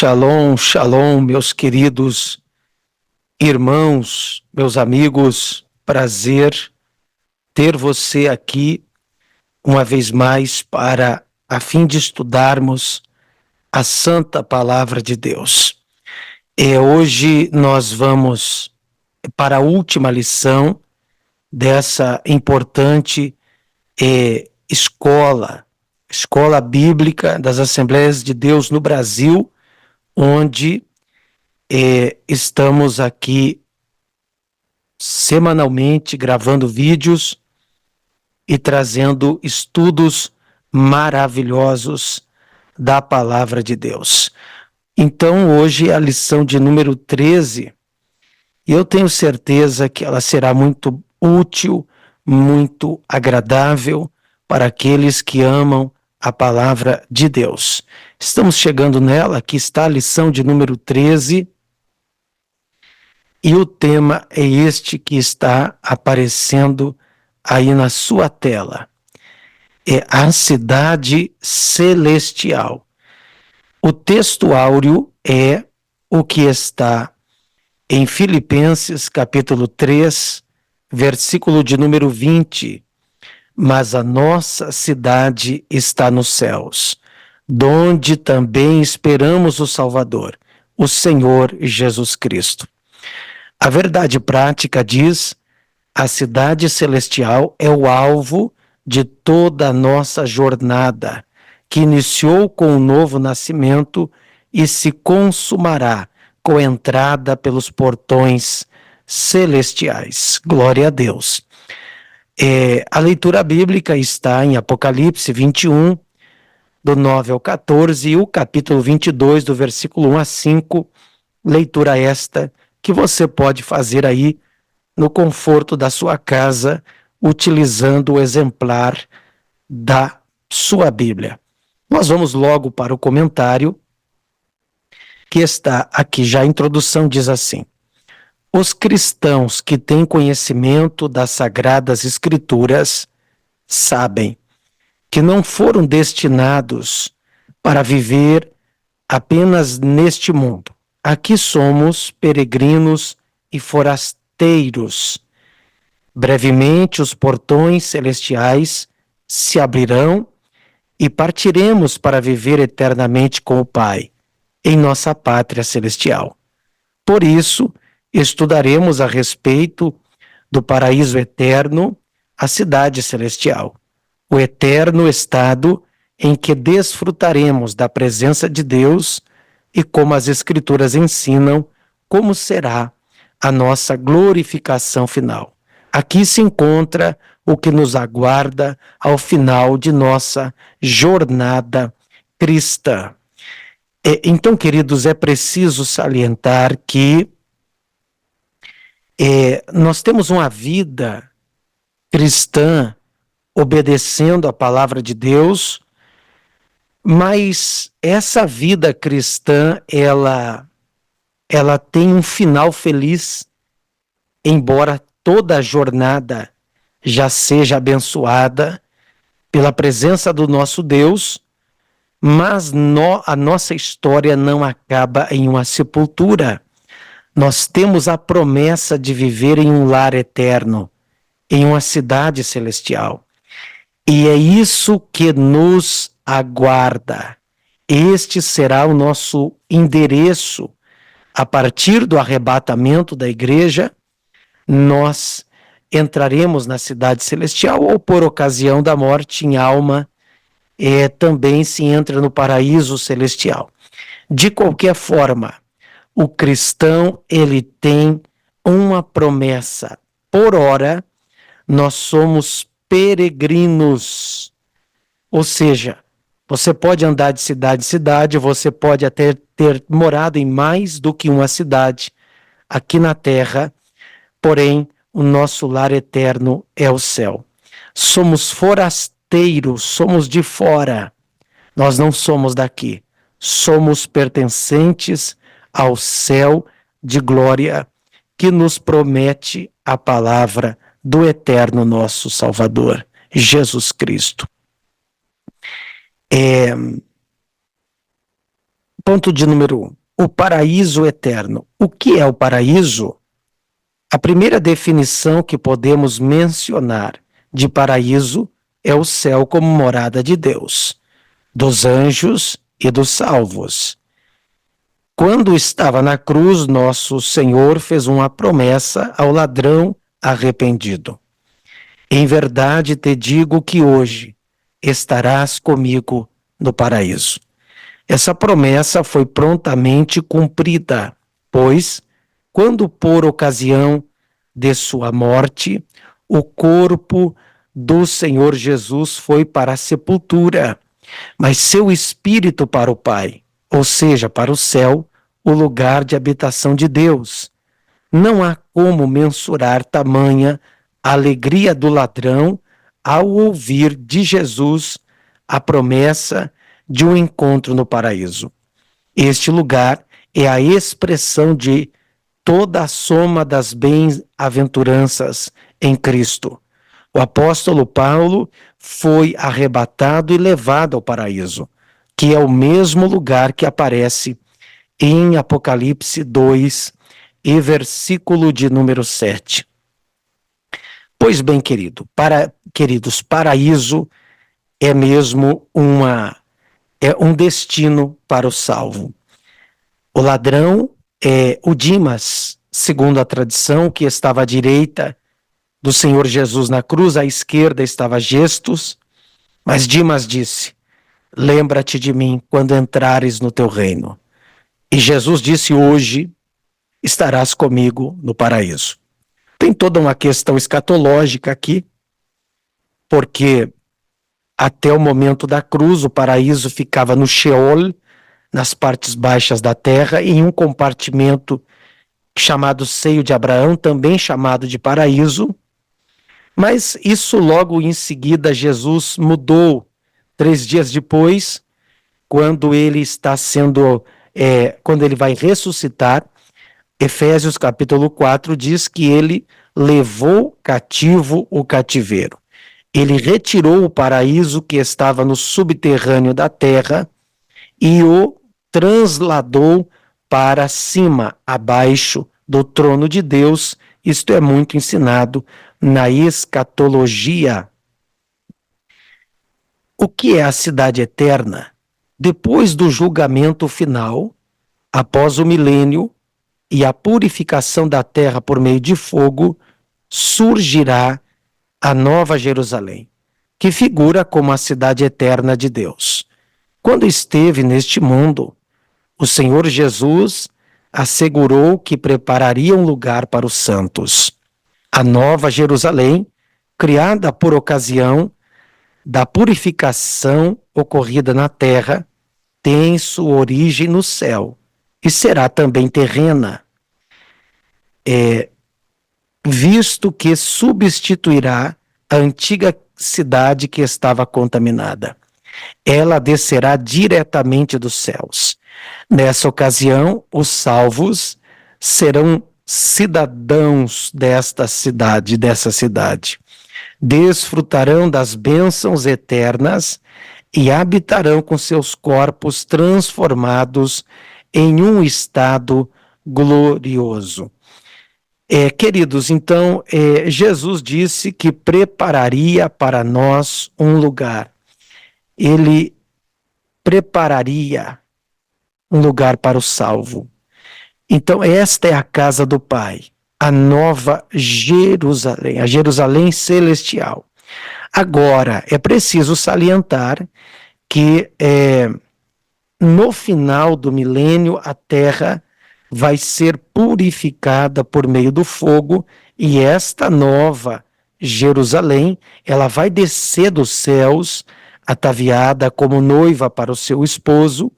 Shalom, shalom, meus queridos irmãos, meus amigos, prazer ter você aqui uma vez mais para a fim de estudarmos a Santa Palavra de Deus. Hoje nós vamos para a última lição dessa importante escola bíblica das Assembleias de Deus no Brasil, onde estamos aqui semanalmente gravando vídeos e trazendo estudos maravilhosos da Palavra de Deus. Então, hoje é a lição de número 13, e eu tenho certeza que ela será muito útil, muito agradável para aqueles que amam a Palavra de Deus. Estamos chegando nela, aqui está a lição de número 13, e o tema é este que está aparecendo aí na sua tela. É a cidade celestial. O texto áureo é o que está em Filipenses capítulo 3, versículo de número 20. Mas a nossa cidade está nos céus, donde também esperamos o Salvador, o Senhor Jesus Cristo. A verdade prática diz: a cidade celestial é o alvo de toda a nossa jornada, que iniciou com o novo nascimento e se consumará com a entrada pelos portões celestiais. Glória a Deus. A leitura bíblica está em Apocalipse 21, do 9 ao 14, e o capítulo 22, do versículo 1 a 5, leitura esta que você pode fazer aí no conforto da sua casa, utilizando o exemplar da sua Bíblia. Nós vamos logo para o comentário, que está aqui já. A introdução diz assim: os cristãos que têm conhecimento das Sagradas Escrituras sabem que não foram destinados para viver apenas neste mundo. Aqui somos peregrinos e forasteiros. Brevemente os portões celestiais se abrirão e partiremos para viver eternamente com o Pai, em nossa pátria celestial. Por isso, estudaremos a respeito do paraíso eterno, a cidade celestial, o eterno estado em que desfrutaremos da presença de Deus e como as Escrituras ensinam como será a nossa glorificação final. Aqui se encontra o que nos aguarda ao final de nossa jornada cristã. Então, queridos, é preciso salientar que nós temos uma vida cristã obedecendo a palavra de Deus, mas essa vida cristã, ela tem um final feliz, embora toda a jornada já seja abençoada pela presença do nosso Deus, mas a nossa história não acaba em uma sepultura. Nós temos a promessa de viver em um lar eterno, em uma cidade celestial. E é isso que nos aguarda. Este será o nosso endereço. A partir do arrebatamento da igreja, nós entraremos na cidade celestial, ou por ocasião da morte em alma, também se entra no paraíso celestial. De qualquer forma, o cristão, ele tem uma promessa. Por ora, nós somos peregrinos. Ou seja, você pode andar de cidade em cidade, você pode até ter morado em mais do que uma cidade aqui na terra, porém, o nosso lar eterno é o céu. Somos forasteiros, somos de fora. Nós não somos daqui. Somos pertencentes ao céu de glória que nos promete a palavra do eterno nosso Salvador, Jesus Cristo. Ponto de número 1. O paraíso eterno. O que é o paraíso? A primeira definição que podemos mencionar de paraíso é o céu como morada de Deus, dos anjos e dos salvos. Quando estava na cruz, nosso Senhor fez uma promessa ao ladrão arrependido. Em verdade te digo que hoje estarás comigo no paraíso. Essa promessa foi prontamente cumprida, pois, quando por ocasião de sua morte, o corpo do Senhor Jesus foi para a sepultura, mas seu espírito para o Pai, ou seja, para o céu, o lugar de habitação de Deus. Não há como mensurar tamanha alegria do ladrão ao ouvir de Jesus a promessa de um encontro no paraíso. Este lugar é a expressão de toda a soma das bem-aventuranças em Cristo. O apóstolo Paulo foi arrebatado e levado ao paraíso, que é o mesmo lugar que aparece em Apocalipse 2 e versículo de número 7. Pois bem, queridos, paraíso é mesmo um destino para o salvo. O ladrão é o Dimas, segundo a tradição, que estava à direita do Senhor Jesus na cruz, à esquerda estava Gestos, mas Dimas disse: lembra-te de mim quando entrares no teu reino. E Jesus disse: hoje estarás comigo no paraíso. Tem toda uma questão escatológica aqui, porque até o momento da cruz o paraíso ficava no Sheol, nas partes baixas da terra, em um compartimento chamado Seio de Abraão, também chamado de paraíso. Mas isso logo em seguida Jesus mudou, 3 dias depois, quando ele está quando ele vai ressuscitar. Efésios capítulo 4 diz que ele levou cativo o cativeiro. Ele retirou o paraíso que estava no subterrâneo da terra e o transladou para cima, abaixo do trono de Deus. Isto é muito ensinado na escatologia. O que é a cidade eterna? Depois do julgamento final, após o milênio e a purificação da terra por meio de fogo, surgirá a Nova Jerusalém, que figura como a cidade eterna de Deus. Quando esteve neste mundo, o Senhor Jesus assegurou que prepararia um lugar para os santos. A Nova Jerusalém, criada por ocasião da purificação ocorrida na terra, tem sua origem no céu e será também terrena, visto que substituirá a antiga cidade que estava contaminada. Ela descerá diretamente dos céus. Nessa ocasião, os salvos serão cidadãos dessa cidade, desfrutarão das bênçãos eternas e habitarão com seus corpos transformados em um estado glorioso. Queridos, então, Jesus disse que prepararia para nós um lugar. Ele prepararia um lugar para o salvo. Então, esta é a casa do Pai, a Nova Jerusalém, a Jerusalém celestial. Agora, é preciso salientar que no final do milênio a terra vai ser purificada por meio do fogo, e esta Nova Jerusalém, ela vai descer dos céus, ataviada como noiva para o seu esposo.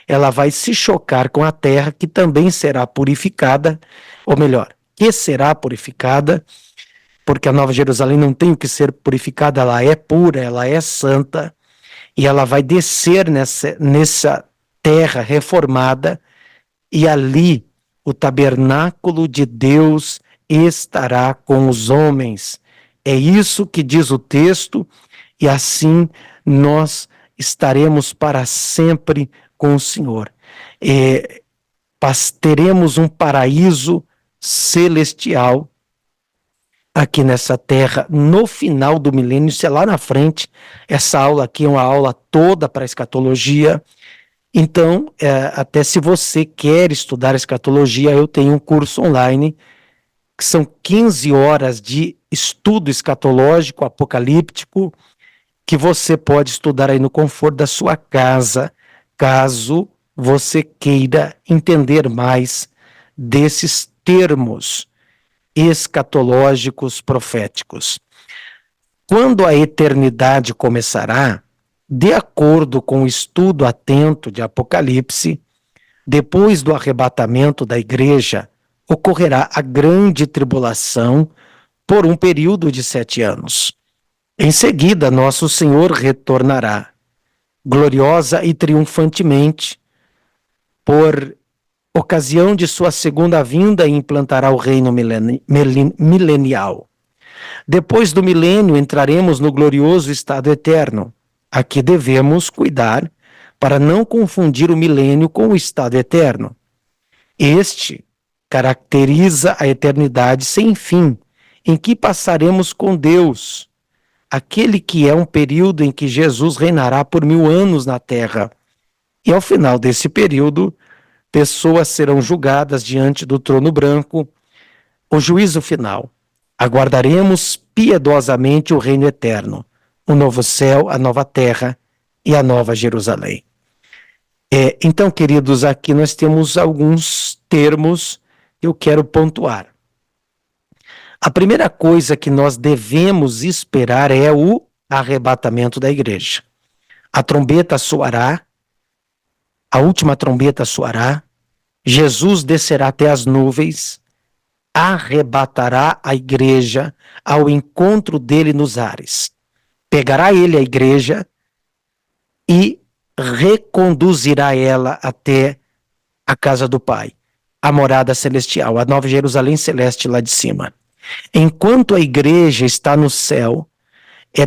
Ela vai se chocar com a terra, que também será purificada, ou melhor, que será purificada, porque a Nova Jerusalém não tem o que ser purificada, ela é pura, ela é santa, e ela vai descer nessa terra reformada, e ali o tabernáculo de Deus estará com os homens. É isso que diz o texto, e assim nós estaremos para sempre com o Senhor. teremos um paraíso celestial aqui nessa terra no final do milênio. Isso é lá na frente. Essa aula aqui é uma aula toda para escatologia. Então, até se você quer estudar escatologia, eu tenho um curso online que são 15 horas de estudo escatológico, apocalíptico, que você pode estudar aí no conforto da sua casa, caso você queira entender mais desses termos escatológicos proféticos. Quando a eternidade começará, de acordo com o estudo atento de Apocalipse, depois do arrebatamento da igreja, ocorrerá a grande tribulação por um período de 7 anos. Em seguida, nosso Senhor retornará, gloriosa e triunfantemente, por ocasião de sua segunda vinda, e implantará o reino milenial. Depois do milênio, entraremos no glorioso estado eterno. Aqui devemos cuidar para não confundir o milênio com o estado eterno. Este caracteriza a eternidade sem fim, em que passaremos com Deus, aquele que é um período em que Jesus reinará por 1000 anos na terra. E ao final desse período, pessoas serão julgadas diante do trono branco, o juízo final. Aguardaremos piedosamente o reino eterno, o novo céu, a nova terra e a nova Jerusalém. Então, queridos, aqui nós temos alguns termos que eu quero pontuar. A primeira coisa que nós devemos esperar é o arrebatamento da igreja. A trombeta soará, a última trombeta soará, Jesus descerá até as nuvens, arrebatará a igreja ao encontro dele nos ares. Pegará ele a igreja e reconduzirá ela até a casa do Pai, a morada celestial, a nova Jerusalém celeste lá de cima. Enquanto a igreja está no céu,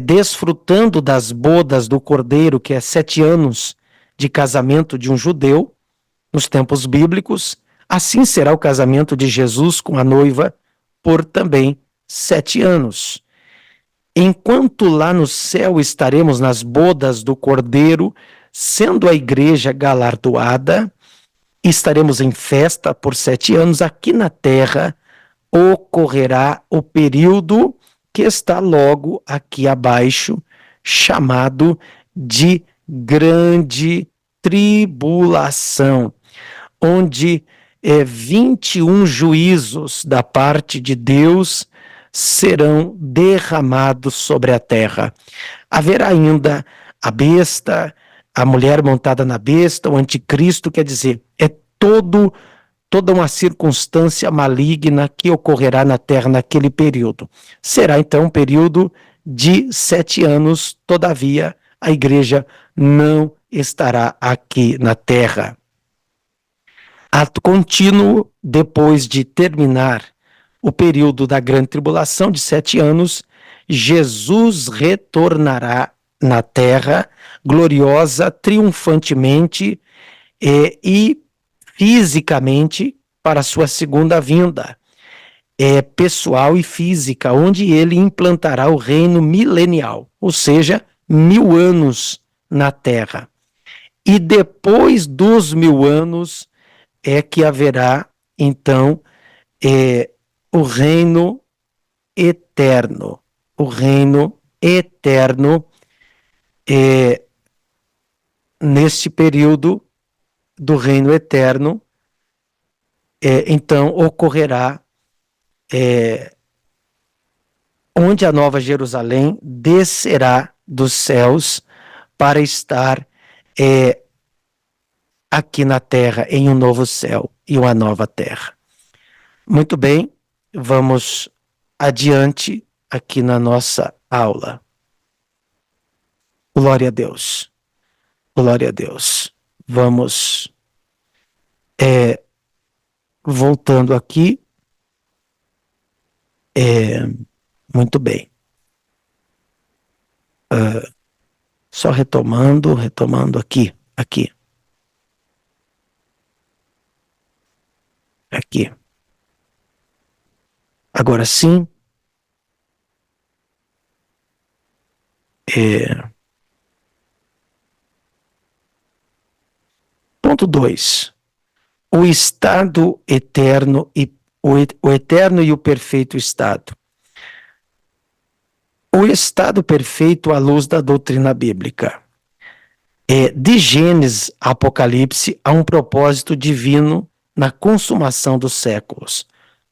desfrutando das bodas do Cordeiro, que é 7 anos de casamento de um judeu, nos tempos bíblicos, assim será o casamento de Jesus com a noiva por também 7 anos. Enquanto lá no céu estaremos nas bodas do Cordeiro, sendo a igreja galardoada, estaremos em festa por 7 anos, aqui na terra ocorrerá o período que está logo aqui abaixo, chamado de grande tribulação, onde 21 juízos da parte de Deus serão derramados sobre a terra. Haverá ainda a besta, a mulher montada na besta, o anticristo, quer dizer, toda uma circunstância maligna que ocorrerá na terra naquele período. Será então um período de 7 anos, todavia a igreja não estará aqui na terra. Ato contínuo, depois de terminar o período da grande tribulação de 7 anos, Jesus retornará na terra, gloriosa, triunfantemente e fisicamente para a sua segunda vinda, pessoal e física, onde ele implantará o reino milenial, ou seja, 1000 anos na terra. E depois dos 1000 anos que haverá, então, o reino eterno. O reino eterno, neste período do reino eterno, então ocorrerá onde a nova Jerusalém descerá dos céus para estar aqui na terra, em um novo céu e uma nova terra. Muito bem, vamos adiante aqui na nossa aula. Glória a Deus. Glória a Deus. Vamos voltando aqui. Muito bem. Só retomando aqui. Aqui. Agora sim. Ponto 2. O estado eterno e o eterno e o perfeito estado. O estado perfeito à luz da doutrina bíblica. De Gênesis a Apocalipse há um propósito divino na consumação dos séculos,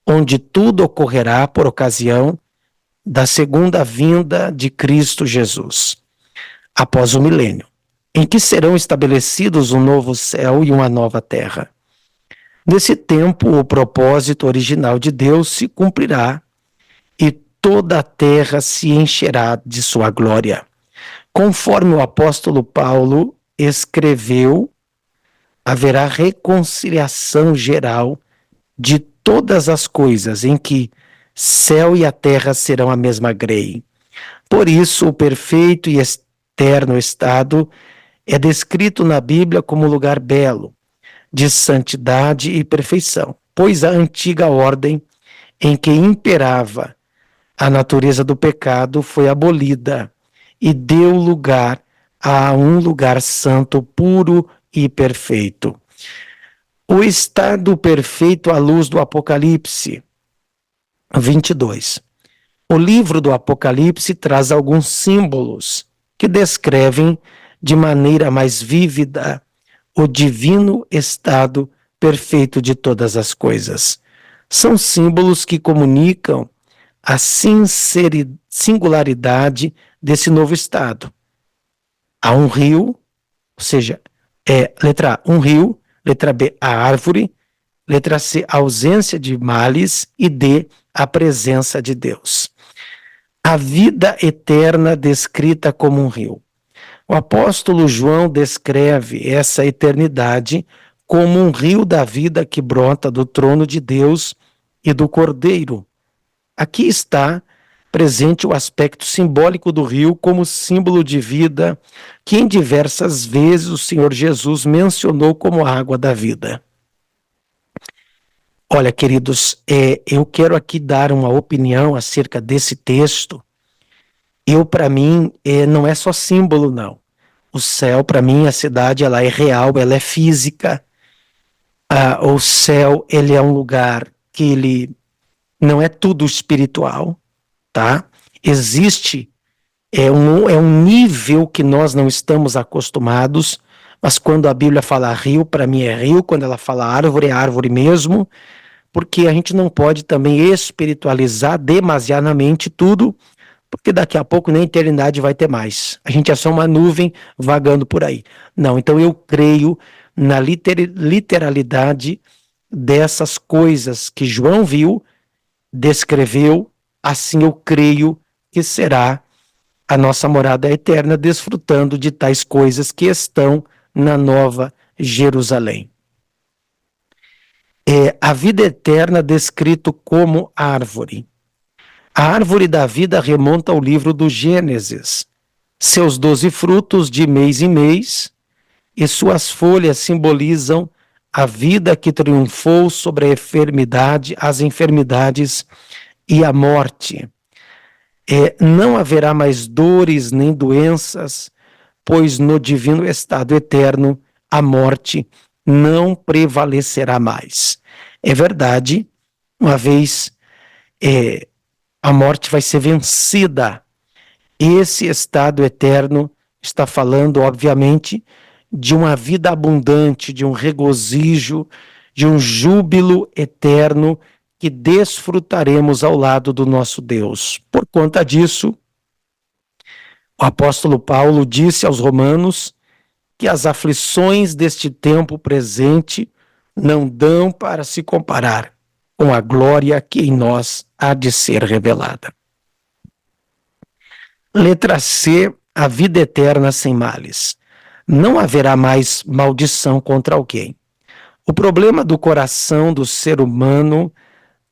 onde tudo ocorrerá por ocasião da segunda vinda de Cristo Jesus, após o milênio, em que serão estabelecidos um novo céu e uma nova terra. Nesse tempo, o propósito original de Deus se cumprirá e toda a terra se encherá de sua glória. Conforme o apóstolo Paulo escreveu, haverá reconciliação geral de todas as coisas, em que céu e a terra serão a mesma grei. Por isso, o perfeito e eterno estado é descrito na Bíblia como lugar belo, de santidade e perfeição, pois a antiga ordem em que imperava a natureza do pecado foi abolida e deu lugar a um lugar santo, puro e perfeito. O estado perfeito à luz do Apocalipse 22. O livro do Apocalipse traz alguns símbolos que descrevem de maneira mais vívida o divino estado perfeito de todas as coisas. São símbolos que comunicam a singularidade desse novo estado. Há um rio, ou seja, letra A, um rio, letra B, a árvore, letra C, a ausência de males e D, a presença de Deus. A vida eterna descrita como um rio. O apóstolo João descreve essa eternidade como um rio da vida que brota do trono de Deus e do Cordeiro. Aqui está presente o aspecto simbólico do rio como símbolo de vida que em diversas vezes o Senhor Jesus mencionou como água da vida. Olha, queridos, eu quero aqui dar uma opinião acerca desse texto. Para mim, não é só símbolo, não. O céu, para mim, a cidade, ela é real, ela é física. O céu, ele é um lugar que ele não é tudo espiritual, tá? Existe, é um nível que nós não estamos acostumados, mas quando a Bíblia fala rio, para mim é rio, quando ela fala árvore, é árvore mesmo, porque a gente não pode também espiritualizar demasiadamente tudo, porque daqui a pouco nem a eternidade vai ter mais. A gente é só uma nuvem vagando por aí. Não, então eu creio na literalidade dessas coisas que João viu, descreveu, assim eu creio que será a nossa morada eterna, desfrutando de tais coisas que estão na Nova Jerusalém. A vida eterna descrito como árvore. A árvore da vida remonta ao livro do Gênesis. Seus 12 frutos de mês em mês e suas folhas simbolizam a vida que triunfou sobre a enfermidade, as enfermidades e a morte. Não haverá mais dores nem doenças, pois no divino estado eterno a morte não prevalecerá mais. É verdade, uma vez a morte vai ser vencida. Esse estado eterno está falando, obviamente, de uma vida abundante, de um regozijo, de um júbilo eterno que desfrutaremos ao lado do nosso Deus. Por conta disso, o apóstolo Paulo disse aos romanos que as aflições deste tempo presente não dão para se comparar com a glória que em nós há de ser revelada. Letra C, a vida eterna sem males. Não haverá mais maldição contra alguém. O problema do coração do ser humano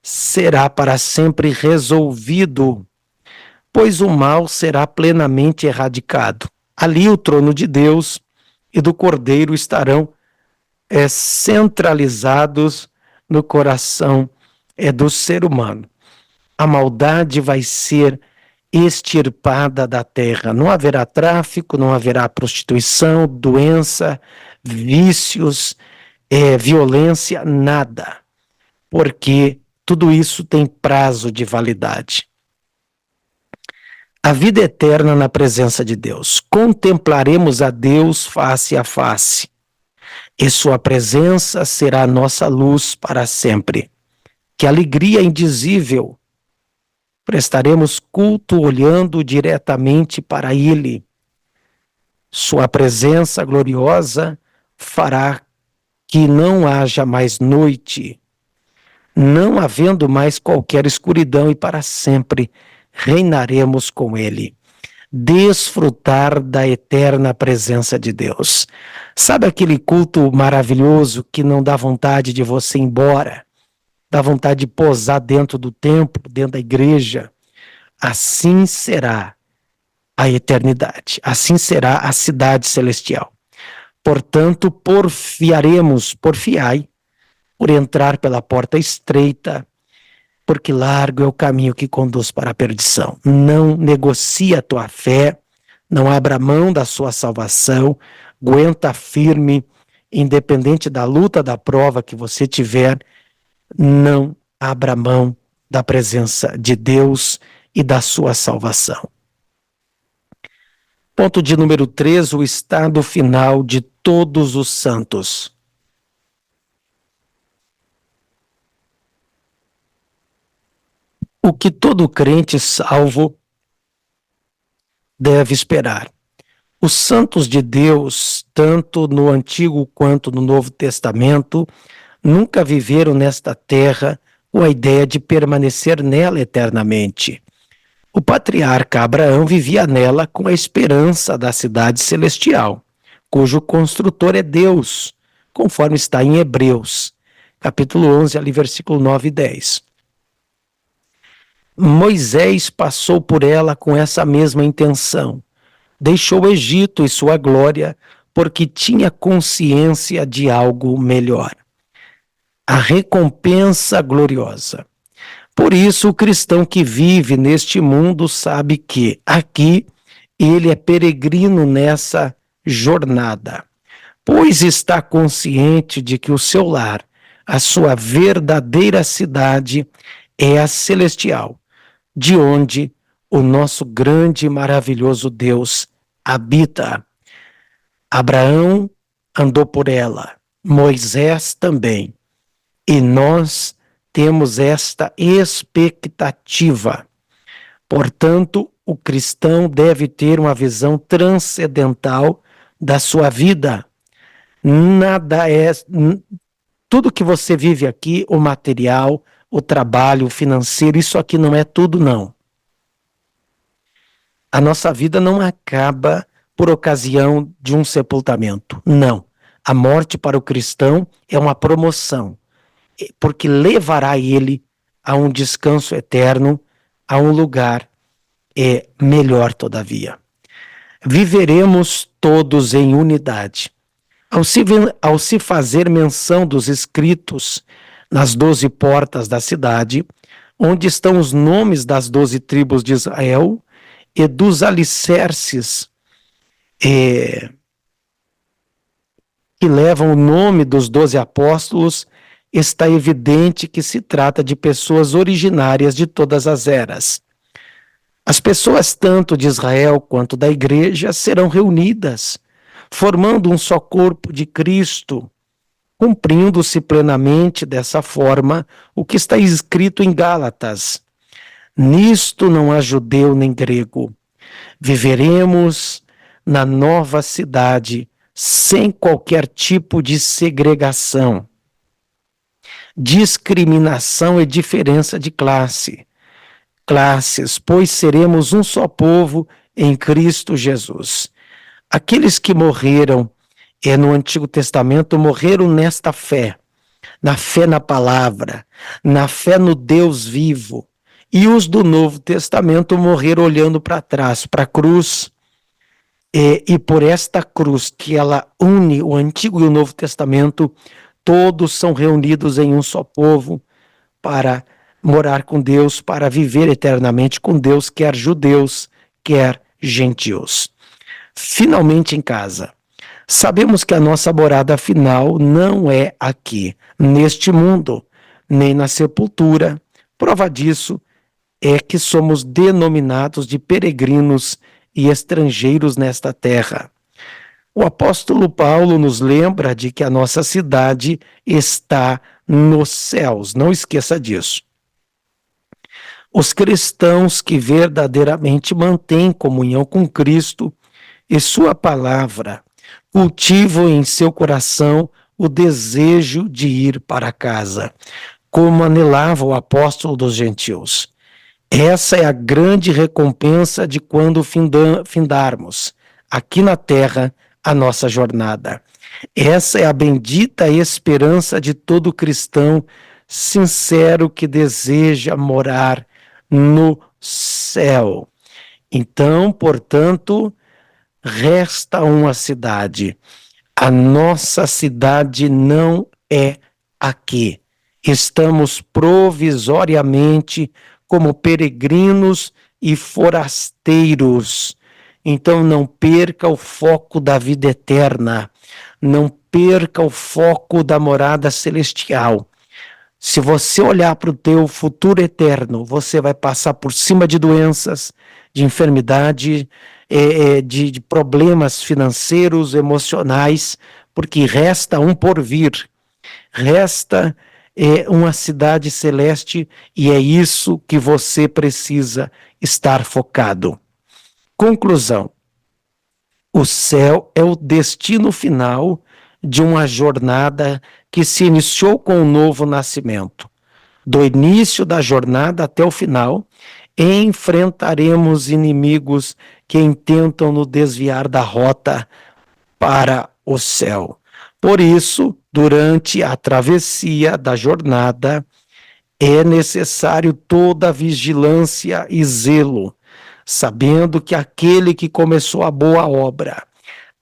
será para sempre resolvido, pois o mal será plenamente erradicado. Ali o trono de Deus e do Cordeiro estarão centralizados no coração do ser humano. A maldade vai ser extirpada da terra. Não haverá tráfico, não haverá prostituição, doença, vícios, violência, nada. Porque tudo isso tem prazo de validade. A vida eterna na presença de Deus. Contemplaremos a Deus face a face, e sua presença será a nossa luz para sempre. Que alegria indizível! Prestaremos culto olhando diretamente para Ele. Sua presença gloriosa fará que não haja mais noite, não havendo mais qualquer escuridão, e para sempre reinaremos com Ele. Desfrutar da eterna presença de Deus. Sabe aquele culto maravilhoso que não dá vontade de você ir embora? Dá vontade de posar dentro do templo, dentro da igreja. Assim será a eternidade. Assim será a cidade celestial. Portanto, porfiai, por entrar pela porta estreita, porque largo é o caminho que conduz para a perdição. Não negocie a tua fé, não abra mão da sua salvação, aguenta firme, independente da luta, da prova que você tiver, não abra mão da presença de Deus e da sua salvação. Ponto de número 3, o estado final de todos os santos. O que todo crente salvo deve esperar. Os santos de Deus, tanto no Antigo quanto no Novo Testamento, nunca viveram nesta terra com a ideia de permanecer nela eternamente. O patriarca Abraão vivia nela com a esperança da cidade celestial, cujo construtor é Deus, conforme está em Hebreus, capítulo 11, ali, versículo 9 e 10. Moisés passou por ela com essa mesma intenção. Deixou o Egito e sua glória, porque tinha consciência de algo melhor. A recompensa gloriosa. Por isso, o cristão que vive neste mundo sabe que aqui ele é peregrino nessa jornada, pois está consciente de que o seu lar, a sua verdadeira cidade, é a celestial, de onde o nosso grande e maravilhoso Deus habita. Abraão andou por ela, Moisés também, e nós temos esta expectativa. Portanto, o cristão deve ter uma visão transcendental da sua vida. Tudo que você vive aqui, o material, o trabalho, o financeiro, isso aqui não é tudo, não. A nossa vida não acaba por ocasião de um sepultamento. Não. A morte para o cristão é uma promoção, porque levará ele a um descanso eterno, a um lugar melhor todavia. Viveremos todos em unidade. Ao se fazer menção dos escritos nas 12 portas da cidade, onde estão os nomes das 12 tribos de Israel e dos alicerces que levam o nome dos 12 apóstolos, está evidente que se trata de pessoas originárias de todas as eras. As pessoas tanto de Israel quanto da igreja serão reunidas, formando um só corpo de Cristo, cumprindo-se plenamente dessa forma o que está escrito em Gálatas. Nisto não há judeu nem grego. Viveremos na nova cidade sem qualquer tipo de segregação, discriminação e diferença de classes, pois seremos um só povo em Cristo Jesus. Aqueles que morreram no Antigo Testamento morreram nesta fé, na fé na palavra, na fé no Deus vivo. E os do Novo Testamento morreram olhando para trás, para a cruz, e por esta cruz que ela une o Antigo e o Novo Testamento, todos são reunidos em um só povo para morar com Deus, para viver eternamente com Deus, quer judeus, quer gentios. Finalmente em casa. Sabemos que a nossa morada final não é aqui, neste mundo, nem na sepultura. Prova disso é que somos denominados de peregrinos e estrangeiros nesta terra. O apóstolo Paulo nos lembra de que a nossa cidade está nos céus, não esqueça disso. Os cristãos que verdadeiramente mantêm comunhão com Cristo e sua palavra cultivam em seu coração o desejo de ir para casa, como anelava o apóstolo dos gentios. Essa é a grande recompensa de quando findarmos aqui na terra a nossa jornada. Essa é a bendita esperança de todo cristão sincero que deseja morar no céu. Então, portanto, resta uma cidade. A nossa cidade não é aqui. Estamos provisoriamente como peregrinos e forasteiros. Então não perca o foco da vida eterna, não perca o foco da morada celestial. Se você olhar para o teu futuro eterno, você vai passar por cima de doenças, de enfermidade, de problemas financeiros, emocionais, porque resta um porvir, resta uma cidade celeste e é isso que você precisa estar focado. Conclusão: o céu é o destino final de uma jornada que se iniciou com o novo nascimento. Do início da jornada até o final, enfrentaremos inimigos que intentam nos desviar da rota para o céu. Por isso, durante a travessia da jornada, é necessário toda a vigilância e zelo, sabendo que aquele que começou a boa obra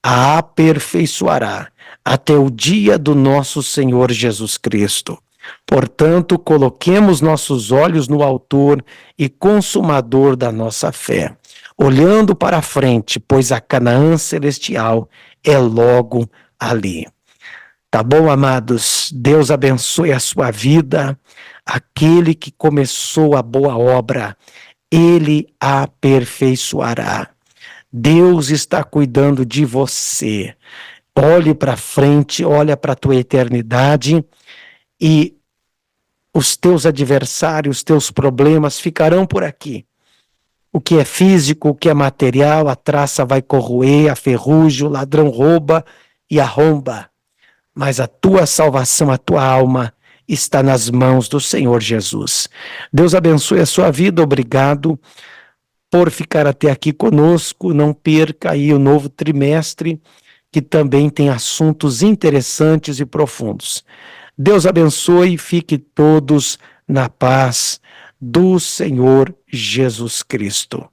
a aperfeiçoará até o dia do nosso Senhor Jesus Cristo. Portanto, coloquemos nossos olhos no autor e consumador da nossa fé, olhando para a frente, pois a Canaã celestial é logo ali. Tá bom, amados? Deus abençoe a sua vida. Aquele que começou a boa obra, ele a aperfeiçoará. Deus está cuidando de você. Olhe para frente, olha para a tua eternidade e os teus adversários, os teus problemas ficarão por aqui. O que é físico, o que é material, a traça vai corroer, a ferrugem, o ladrão rouba e arromba. Mas a tua salvação, a tua alma está nas mãos do Senhor Jesus. Deus abençoe a sua vida, obrigado por ficar até aqui conosco. Não perca aí o novo trimestre, que também tem assuntos interessantes e profundos. Deus abençoe e fique todos na paz do Senhor Jesus Cristo.